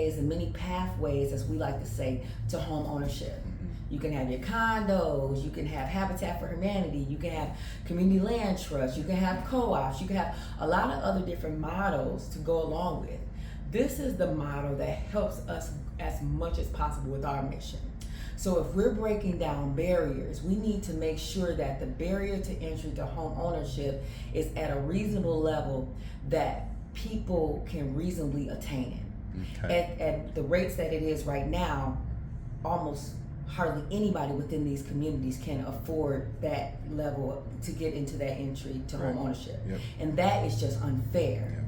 ways and many pathways, as we like to say, to home ownership. You can have your condos, you can have Habitat for Humanity, you can have community land trusts, you can have co-ops, you can have a lot of other different models to go along with. This is the model that helps us as much as possible with our mission. So if we're breaking down barriers, we need to make sure that the barrier to entry to home ownership is at a reasonable level that people can reasonably attain it. Okay. At the rates that it is right now, almost hardly anybody within these communities can afford that level to get into that entry to home ownership. Yep. And that is just unfair.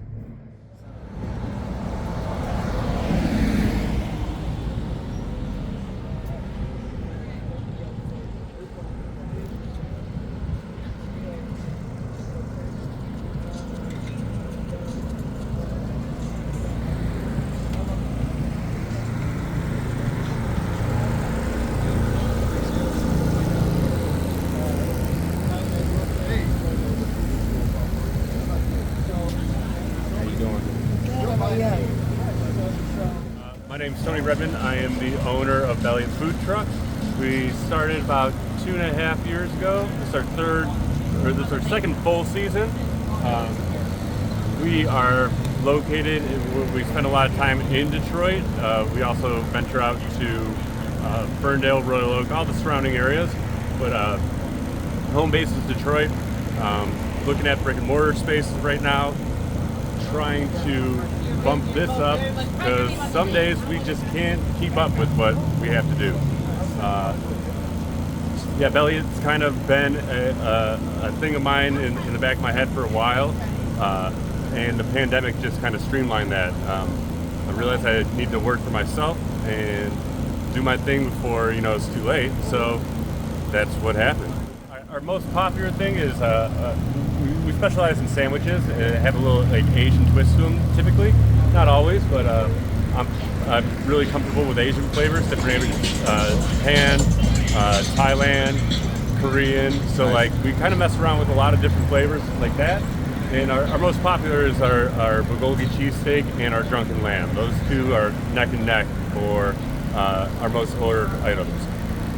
Yep. My name's Tony Redmond. I am the owner of Belly and Food Trucks. We started about 2.5 years ago. This is our second full season. We are located, we spend a lot of time in Detroit. We also venture out to Ferndale, Royal Oak, all the surrounding areas. But home base is Detroit. Looking at brick and mortar spaces right now, trying to bump this up because some days we just can't keep up with what we have to do. Belly has kind of been a thing of mine in the back of my head for a while, and the pandemic just kind of streamlined that. I realized I need to work for myself and do my thing before it's too late, so that's what happened. Our most popular thing is we specialize in sandwiches and have a little Asian twist to them typically. Not always, but I'm really comfortable with Asian flavors, different Japan, Thailand, Korean. So we kind of mess around with a lot of different flavors like that. And our most popular is our bulgogi cheesesteak and our drunken lamb. Those two are neck and neck for our most ordered items.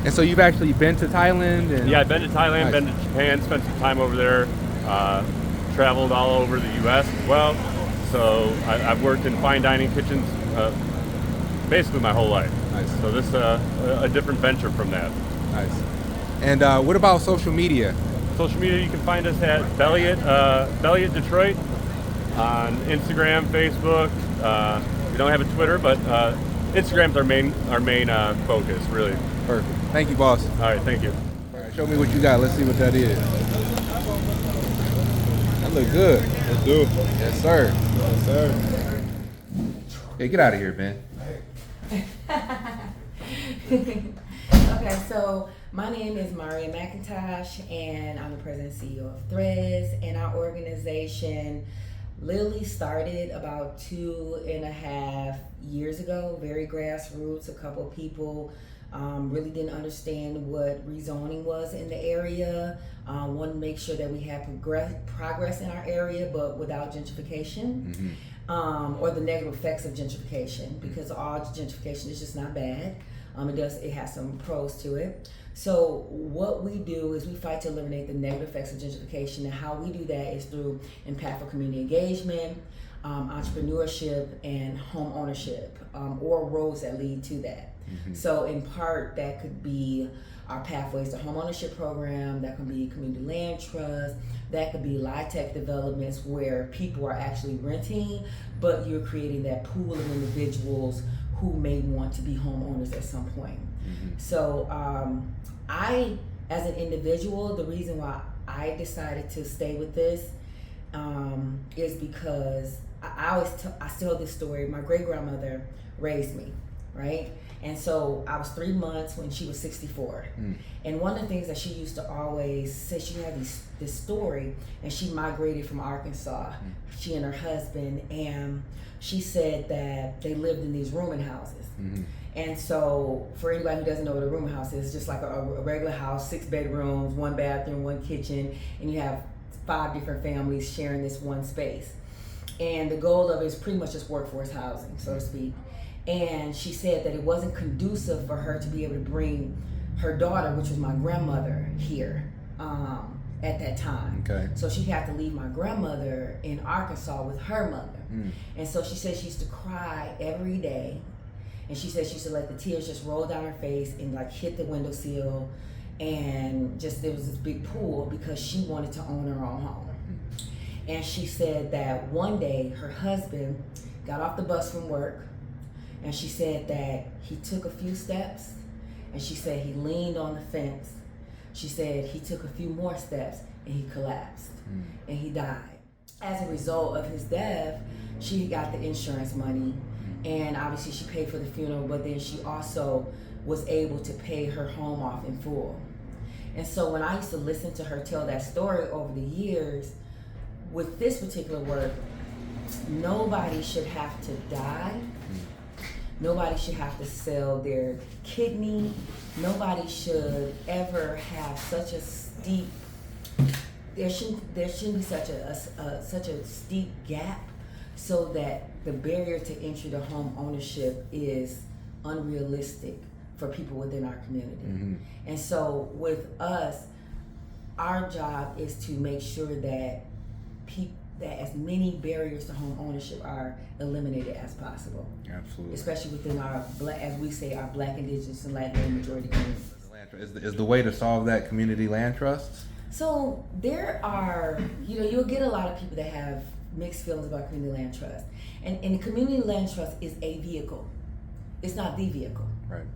And so you've actually been to Thailand? Yeah, I've been to Thailand, Nice. been to Japan, spent some time over there, traveled all over the U.S. as well. So I've worked in fine dining kitchens basically my whole life. Nice. So this is a different venture from that. Nice. And what about social media? Social media, you can find us at Belly Detroit on Instagram, Facebook. We don't have a Twitter, but Instagram's our main focus, really. Perfect. Thank you, boss. All right, thank you. All right, show me what you got. Let's see what that is. That look good. Let's do it. Yes, sir. Yes, sir. Hey, get out of here, man. Okay, so my name is Maria McIntosh, and I'm the president and CEO of Threads, and our organization literally started about 2.5 years ago, very grassroots. A couple of people really didn't understand what rezoning was in the area. Want to make sure that we have progress in our area, but without gentrification. Or the negative effects of gentrification, because all gentrification is just not bad. It has some pros to it. So what we do is we fight to eliminate the negative effects of gentrification, and how we do that is through impactful community engagement, entrepreneurship, and home ownership, or roads that lead to that. So in part, that could be our Pathways to Home Ownership program, that could be community land trust, that could be LIHTC developments where people are actually renting, but you're creating that pool of individuals who may want to be homeowners at some point. So I, as an individual, the reason why I decided to stay with this is because I still tell this story. My great grandmother raised me, right? And so I was 3 months when she was 64. And one of the things that she used to always say, she had this story, and she migrated from Arkansas, she and her husband, and she said that they lived in these rooming houses. And so for anybody who doesn't know what a rooming house is, it's just like a regular house, 6 bedrooms, 1 bathroom, 1 kitchen, and you have 5 different families sharing this one space. and the goal of it is pretty much just workforce housing, so to speak. And she said that it wasn't conducive for her to be able to bring her daughter, which was my grandmother, here at that time. Okay. So she had to leave my grandmother in Arkansas with her mother. And so she said she used to cry every day. And she said she used to let the tears just roll down her face and like hit the windowsill. And just there was this big pool because she wanted to own her own home. And she said that one day her husband got off the bus from work, and she said that he took a few steps, and she said he leaned on the fence. She said he took a few more steps and he collapsed and he died. As a result of his death, she got the insurance money, and obviously she paid for the funeral, but then she also was able to pay her home off in full. And so when I used to listen to her tell that story over the years, with this particular work, nobody should have to die. Nobody should have to sell their kidney. Nobody should ever have such a steep, there shouldn't be such a steep gap so that the barrier to entry to home ownership is unrealistic for people within our community. And so with us, our job is to make sure that that as many barriers to home ownership are eliminated as possible. Absolutely. Especially within our black, as we say, our Black, Indigenous, and Latin majority communities. Is the way to solve that community land trusts? So there are, you'll get a lot of people that have mixed feelings about community land trust. And community land trust is a vehicle. It's not the vehicle. Right.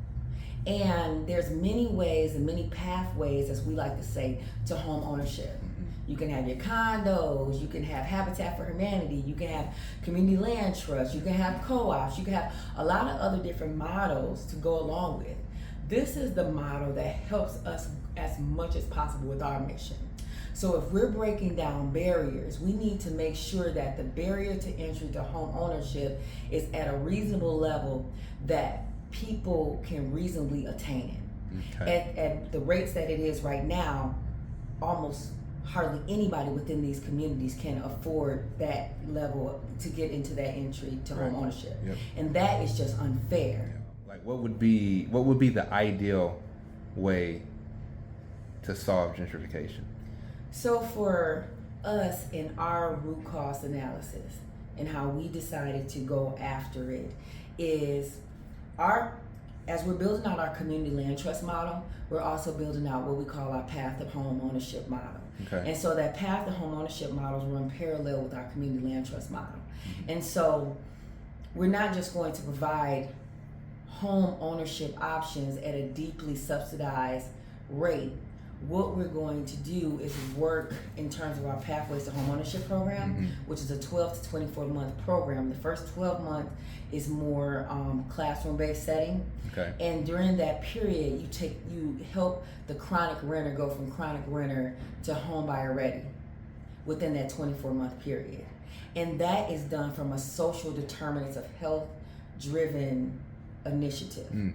And there's many ways and many pathways, as we like to say, to home ownership. You can have your condos, you can have Habitat for Humanity, you can have community land trust, you can have co-ops, you can have a lot of other different models to go along with. This is the model that helps us as much as possible with our mission. So if we're breaking down barriers, we need to make sure that the barrier to entry to home ownership is at a reasonable level that people can reasonably attain it. Okay. At the rates that it is right now, almost hardly anybody within these communities can afford that level to get into that entry to home ownership. And that is just unfair. Like what would be the ideal way to solve gentrification? So for us, in our root cause analysis and how we decided to go after it, is as we're building out our community land trust model, we're also building out what we call our path of home ownership model. Okay. And so that path of home ownership models run parallel with our community land trust model. And so we're not just going to provide home ownership options at a deeply subsidized rate. What we're going to do is work in terms of our Pathways to Home Ownership program, which is a 12 to 24 month program. The first 12 months is more classroom-based setting. Okay. And during that period, you help the chronic renter go from chronic renter to home buyer ready within that 24 month period. And that is done from a social determinants of health driven initiative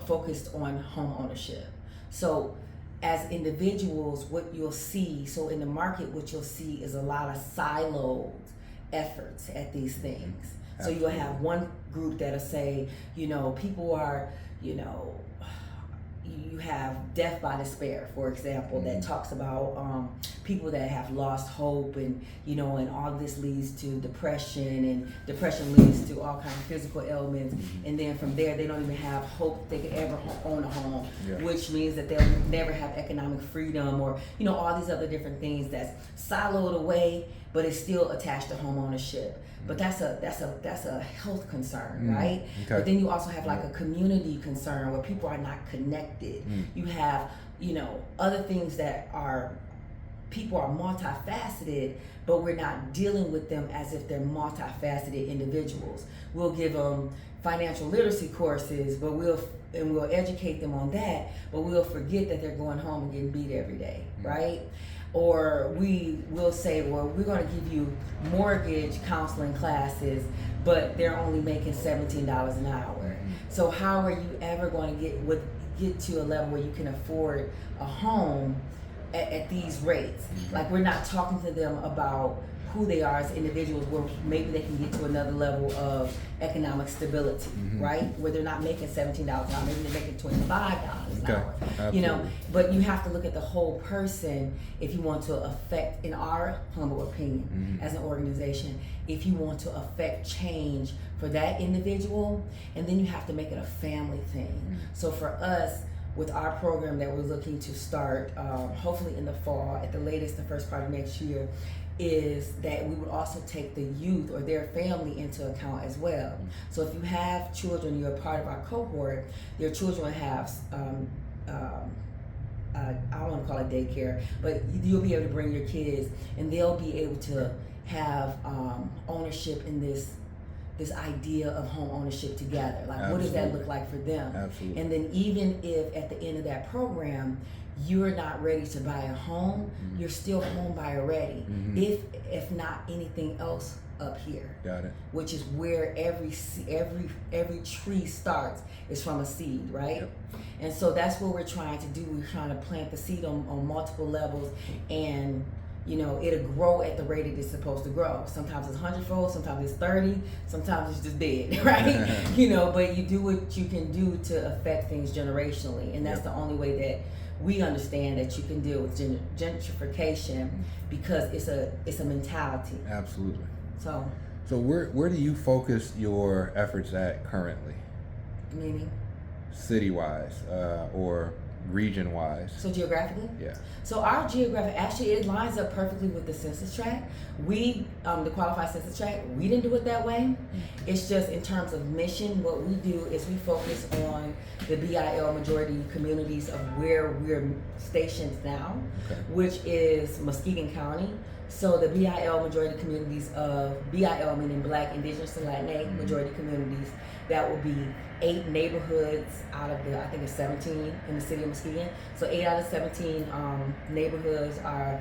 focused on home ownership. So as individuals, what you'll see, so in the market, what you'll see is a lot of siloed efforts at these things. So you'll have one group that'll say, people are, you have death by despair, for example, that talks about people that have lost hope and all this leads to depression, and depression leads to all kinds of physical ailments. And then from there, they don't even have hope they could ever own a home, which means that they'll never have economic freedom, or, all these other different things that's siloed away, but it's still attached to home ownership. But that's a health concern, right? Okay. But then you also have like a community concern where people are not connected. You have, other things that people are multifaceted, but we're not dealing with them as if they're multifaceted individuals. We'll give them financial literacy courses, but we'll educate them on that, but we'll forget that they're going home and getting beat every day, right? Or we will say, well, we're going to give you mortgage counseling classes, but they're only making $17 an hour. So how are you ever going to get to a level where you can afford a home at these rates? Like, we're not talking to them about who they are as individuals, where maybe they can get to another level of economic stability, right? Where they're not making $17 an hour, maybe they're making $25 an hour. Absolutely. You know, but you have to look at the whole person if you want to affect, in our humble opinion, as an organization, if you want to affect change for that individual, and then you have to make it a family thing. So for us, with our program that we're looking to start, hopefully in the fall, at the latest the first part of next year, is that we would also take the youth or their family into account as well. So if you have children, you're a part of our cohort, your children have, I don't want to call it daycare, but you'll be able to bring your kids and they'll be able to have ownership in this idea of home ownership together. Like, what does that look like for them? Absolutely. And then even if at the end of that program, you're not ready to buy a home, you're still a home buyer ready. If not anything else up here. Got it. Which is where every tree starts, is from a seed, right? Yep. And so that's what we're trying to do. We're trying to plant the seed on multiple levels, and you know, it'll grow at the rate it is supposed to grow. Sometimes it's 100-fold, sometimes it's 30, sometimes it's just dead, right? You know, but you do what you can do to affect things generationally, and that's the only way that we understand that you can deal with gentrification, because it's a mentality. Absolutely. So where do you focus your efforts at currently? meaning? City-wise, or region-wise? So geographically? Yeah. So our geographic, actually it lines up perfectly with the census tract. We, the qualified census tract, we didn't do it that way. It's just in terms of mission, what we do is we focus on the BIL majority communities of where we're stationed now, which is Muskegon County. So the BIL majority communities of, BIL meaning Black, Indigenous, and Latinx majority communities, that will be 8 neighborhoods out of the, I think it's 17 in the city of Muskegon. So 8 out of 17 neighborhoods are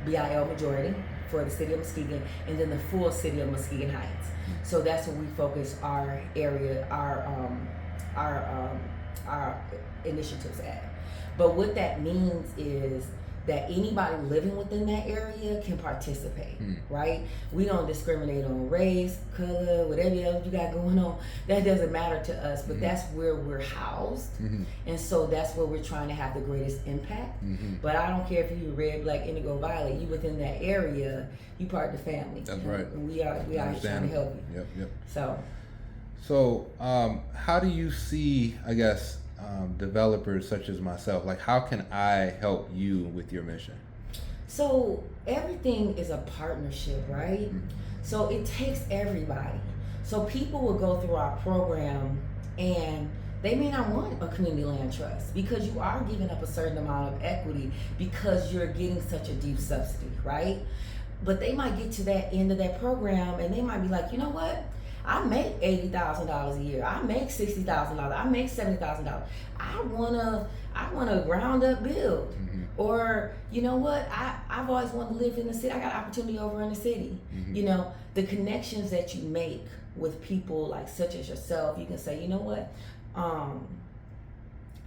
BIL majority for the city of Muskegon, and then the full city of Muskegon Heights. So that's what we focus our area, our initiatives at. But what that means is that anybody living within that area can participate, right? We don't discriminate on race, color, whatever else you got going on. That doesn't matter to us, but that's where we're housed. And so that's where we're trying to have the greatest impact. But I don't care if you're red, black, indigo, violet, you within that area, you part of the family. That's right. And we are trying to help you. Yep. So how do you see, I guess, developers such as myself, like how can I help you with your mission? So everything is a partnership, right? So it takes everybody. So people will go through our program and they may not want a community land trust because you are giving up a certain amount of equity because you're getting such a deep subsidy, right? But they might get to that end of that program and they might be like, you know what? I make $80,000 a year. I make $60,000. I make $70,000. I wanna ground up build. Or you know what? I've always wanted to live in the city. I got opportunity over in the city. You know, the connections that you make with people like such as yourself, you can say, you know what?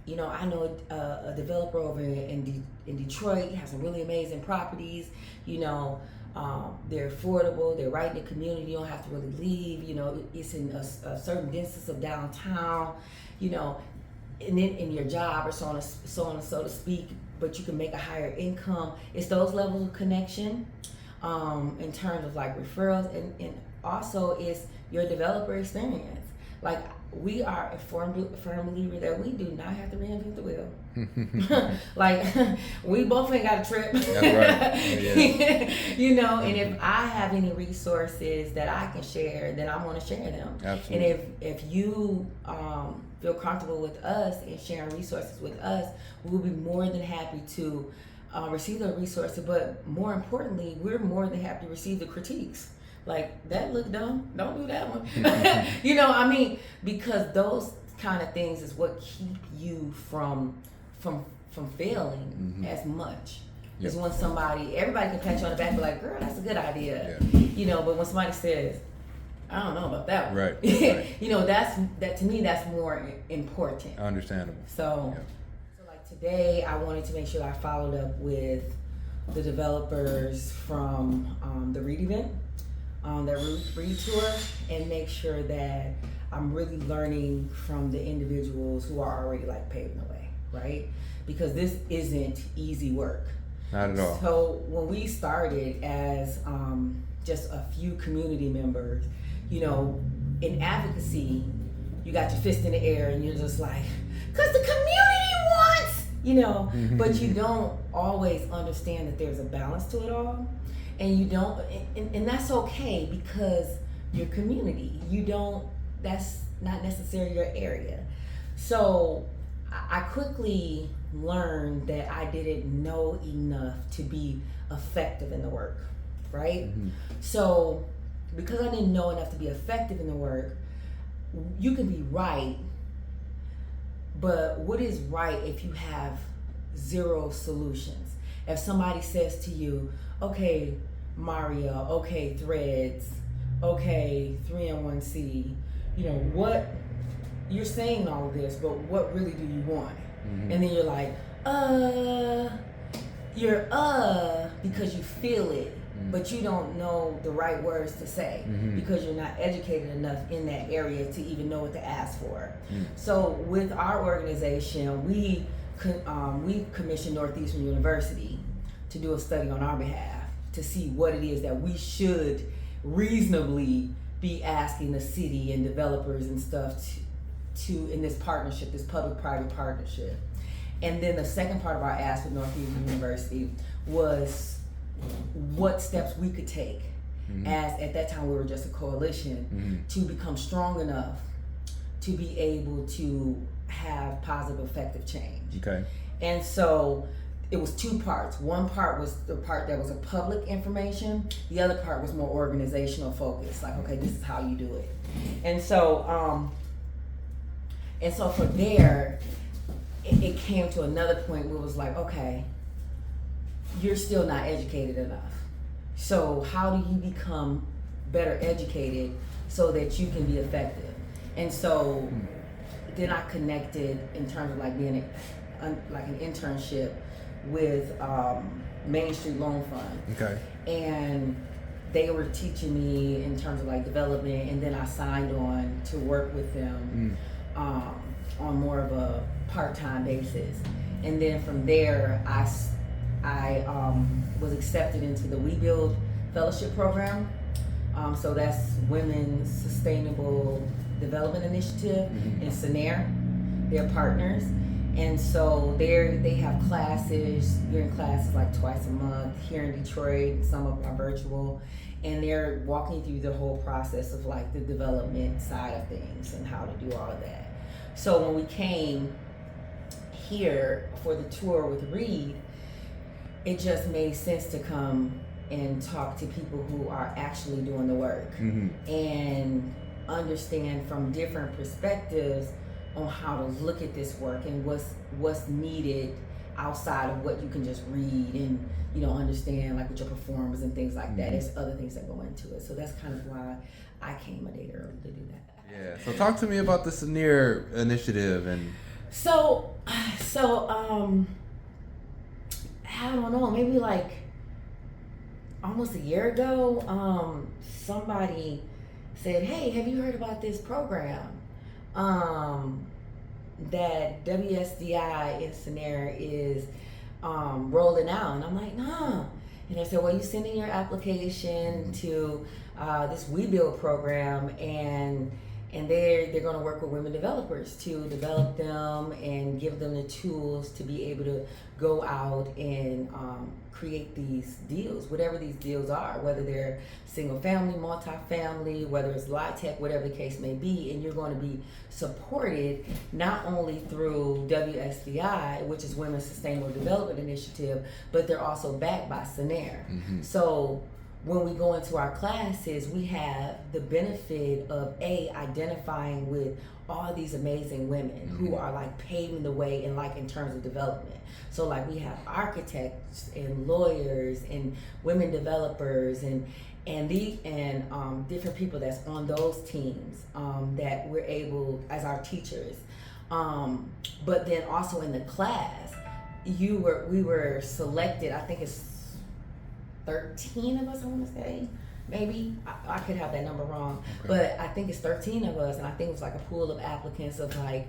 You know, I know a developer over in Detroit. He has some really amazing properties. You know. They're affordable, they're right in the community, you don't have to really leave, you know, it's in a certain distance of downtown, you know, and then in your job or so on and so to speak, but you can make a higher income. It's those levels of connection in terms of like referrals, and also it's your developer experience. Like, we are a firm believer that we do not have to reinvent the wheel. Like, we both ain't got a trip. That's right. Yeah. You know, and if I have any resources that I can share, then I want to share them. Absolutely. And if you feel comfortable with us and sharing resources with us, we'll be more than happy to receive the resources. But more importantly, we're more than happy to receive the critiques. Like, that look dumb, don't do that one. You know, I mean, because those kind of things is what keep you from failing as much. Is when everybody can pat you on the back and be like, girl, that's a good idea. You know, but when somebody says, I don't know about that one. Right. You know, that to me, that's more important. Understandable. So like today, I wanted to make sure I followed up with the developers from the Read event, that Read tour, and make sure that I'm really learning from the individuals who are already like paving the way, right? Because this isn't easy work. Not at all. So when we started as just a few community members, you know, in advocacy, you got your fist in the air and you're just like, because the community wants, you know, but you don't always understand that there's a balance to it all. And you don't, and that's okay, because your community, that's not necessarily your area. So I quickly learned that I didn't know enough to be effective in the work, right? So because I didn't know enough to be effective in the work, you can be right, but what is right if you have zero solutions? If somebody says to you, okay, Mario, okay, Threads, okay, 3N1C, you know, what, you're saying all of this, but what really do you want? And then you're like, because you feel it, but you don't know the right words to say, because you're not educated enough in that area to even know what to ask for. So with our organization, we commissioned Northeastern University to do a study on our behalf to see what it is that we should reasonably be asking the city and developers and stuff to in this partnership, this public-private partnership. And then the second part of our ask with Northeastern University was what steps we could take, as at that time we were just a coalition, to become strong enough to be able to have positive, effective change. Okay. And so it was two parts. One part was the part that was a public information. The other part was more organizational focus. Like, okay, this is how you do it. And so from there, it came to another point where it was like, okay, you're still not educated enough. So how do you become better educated so that you can be effective? And so then I connected in terms of like being like an internship with Main Street Loan Fund. Okay. And they were teaching me in terms of like development, and then I signed on to work with them on more of a part-time basis. And then from there, I was accepted into the We Build Fellowship Program. So that's Women's Sustainable Development Initiative in SENER. They're partners. And so they have classes. You're in classes like twice a month here in Detroit. Some of them are virtual. And they're walking through the whole process of like the development side of things and how to do all of that. So when we came here for the tour with Reed, it just made sense to come and talk to people who are actually doing the work and understand from different perspectives on how to look at this work and what's needed outside of what you can just read and, you know, understand like with your performers and things like that. There's other things that go into it. So that's kind of why I came a day early to do that. Yeah. So talk to me about the SENER initiative and. So I don't know, maybe like almost a year ago, somebody said, hey, have you heard about this program that WSDI in SENER is rolling out? And I'm like, nah. And they said, well, you send in your application to this We Build program, and they're going to work with women developers to develop them and give them the tools to be able to go out and create these deals, whatever these deals are, whether they're single family, multi-family, whether it's LIHTC, whatever the case may be. And you're going to be supported not only through WSDI, which is Women's Sustainable Development Initiative, but they're also backed by SENER. So when we go into our classes, we have the benefit of identifying with all these amazing women who are like paving the way in terms of development. So like we have architects and lawyers and women developers and different people that's on those teams that we're able as our teachers. But then also in the class, we were selected. I think it's 13 of us, I want to say. Maybe. I could have that number wrong. Okay. But I think it's 13 of us, and I think it was like a pool of applicants of like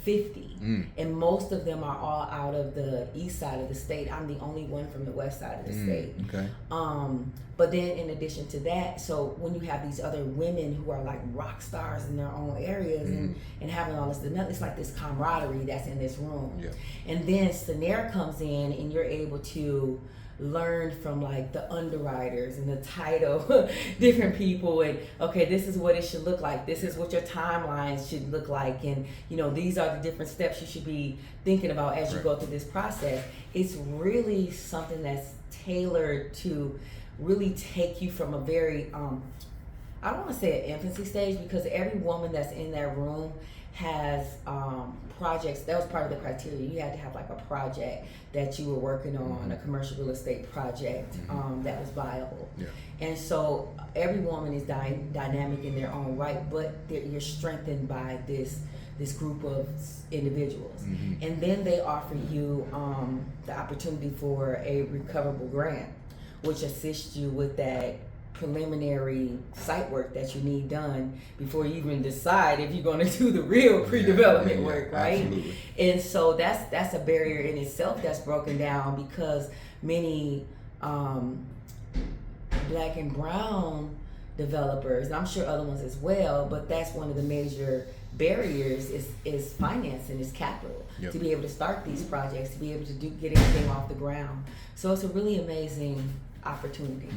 50. And most of them are all out of the east side of the state. I'm the only one from the west side of the state. Okay. But then in addition to that, so when you have these other women who are like rock stars in their own areas and having all this development, it's like this camaraderie that's in this room. Yeah. And then Scenaire comes in and you're able to learn from like the underwriters and the title different people, and okay, this is what it should look like, this is what your timelines should look like, and you know, these are the different steps you should be thinking about as you go through this process. It's really something that's tailored to really take you from a very I don't want to say an infancy stage, because every woman that's in that room has projects. That was part of the criteria. You had to have like a project that you were working on, a commercial real estate project that was viable. Yeah. And so every woman is dynamic in their own right, but you're strengthened by this group of individuals. And then they offer you the opportunity for a recoverable grant, which assists you with that preliminary site work that you need done before you even decide if you're going to do the real pre-development work, right? Absolutely. And so that's a barrier in itself that's broken down, because many black and brown developers, and I'm sure other ones as well, but that's one of the major barriers is financing, is capital, to be able to start these projects, to be able to get anything off the ground. So it's a really amazing opportunity.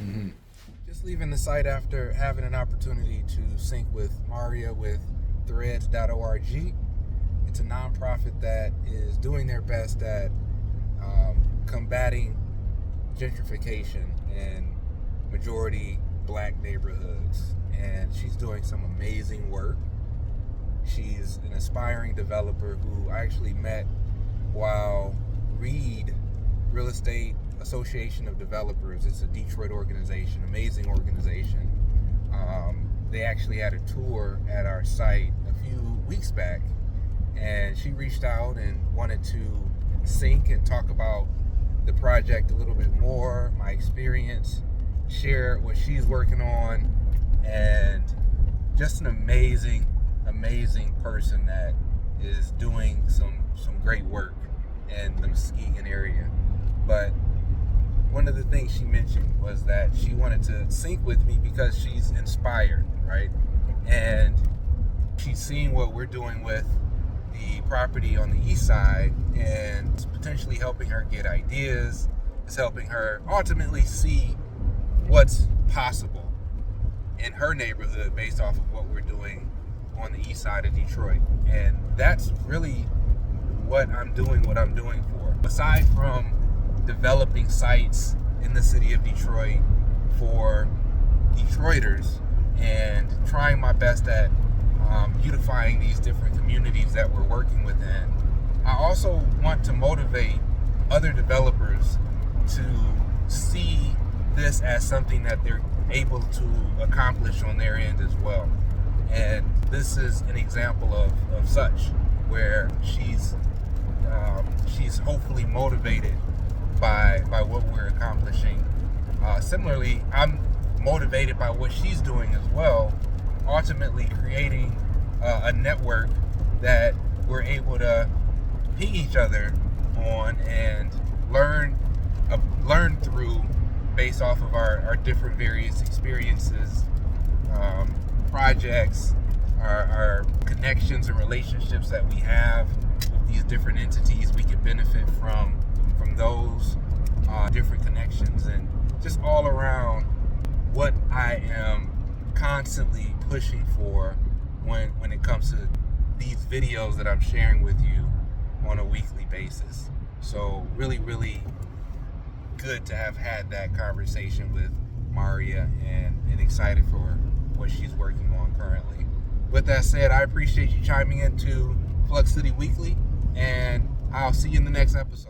Just leaving the site after having an opportunity to sync with Maria with threads.org. It's a nonprofit that is doing their best at combating gentrification in majority black neighborhoods. And she's doing some amazing work. She's an aspiring developer who I actually met while REED, Real Estate Association of Developers, it's a Detroit organization, amazing organization. They actually had a tour at our site a few weeks back, and she reached out and wanted to sync and talk about the project a little bit more, my experience, share what she's working on, and just an amazing person that is doing some great work in the Muskegon area. But one of the things she mentioned was that she wanted to sync with me because she's inspired, right? And she's seeing what we're doing with the property on the east side, and it's potentially helping her get ideas. It's helping her ultimately see what's possible in her neighborhood based off of what we're doing on the east side of Detroit. And that's really what I'm doing for. Aside from developing sites in the city of Detroit for Detroiters and trying my best at beautifying these different communities that we're working within, I also want to motivate other developers to see this as something that they're able to accomplish on their end as well. And this is an example of such, where she's hopefully motivated by what we're accomplishing. Similarly, I'm motivated by what she's doing as well, ultimately creating a network that we're able to ping each other on and learn through based off of our different various experiences, projects, our connections and relationships that we have with these different entities. We can benefit from those different connections, and just all around what I am constantly pushing for when it comes to these videos that I'm sharing with you on a weekly basis. So really, really good to have had that conversation with Maria, and excited for what she's working on currently. With that said, I appreciate you chiming into Flux City Weekly, and I'll see you in the next episode.